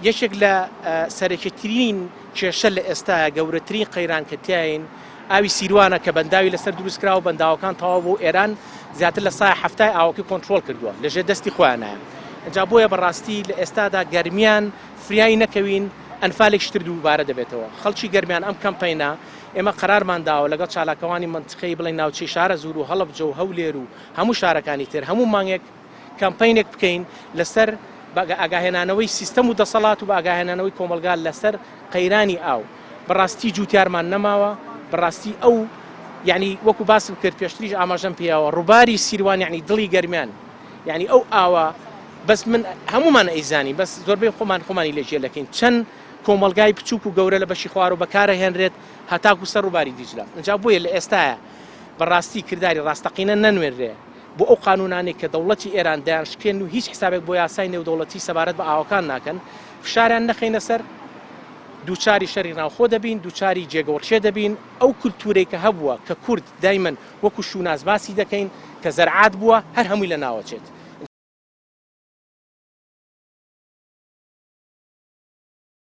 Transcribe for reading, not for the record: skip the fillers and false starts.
یەکێک لە سەرەکیترین کێشە لە ئێستا گەورەترین قەیران کە تایین ئاوی سیروانە کە بەنداوی لەسەر دروستکراوە بەنداوەکان تەواو بۆ ئێران زیاتر لە سای هەفتای ئاوەکەی کۆنتترۆل کردووە لەژێر دەستی خۆیانایە. ئەجا بۆیە بەڕاستی لە ئێستادا گەرمیان فریایی نەکەوین ئەنفالێکی تر دووبارە دەبێتەوە. خەڵکی گەرمیان ئەم کەمپەینە ئێمە قەرارمانداوە لەگەڵ چالاکەوانی منتیقەی بڵێن ناوچەی شارە زوور و هەڵەبجە و هەولێر و هەموو شارەکانی تر هەموو مانگێک کەمپەینێک بکەین لەسەر ئاگاهێنانەوەی سیستەم و دەسەڵات و ئاگاهێنانەوەی کۆمەلگا لەسەر قەیرانی ئاو. بەڕاستی جوتیارمان نەماوە، بەڕاستی ئەو یعنی وەکو باسم کرد پێشتریش ئاماژەم پێیاوە ڕووباری سیروان یعنی دڵی گەرمیان یعنی ئەو ئاوە بەس من هەمومان ئەیزانی بەس زۆربەی خۆمانی لێژێ لەکەین چەند کۆمەلگای بچووک و گەورە لە بەشی خوار و بەکارە هێنرێت هەتاکو سەر ڕووباری دیجلە. ئەجا بۆیە لە ئێستاە بەڕاستی کردداری ڕاستەقینە نەنوێنرێ بۆ ئەو قانونانێک کە دەوڵەتی ئێران دایانشکێن و هیچ حسابێک بۆ یاسای نێودەوڵەتی سەبارەت بە ئاوەکان ناکەن فشاریان نەخینە سەر دووچاری شەڕی ناوخۆ دەبین، دووچاری جێگەوەڕشێ دەبین. ئەو کولتورێک کە هەبووە کە کورد دایمەن وەکو شووناز باسی دەکەین کە زەرعات بووە هەر هەمووی لە ناوەچێت.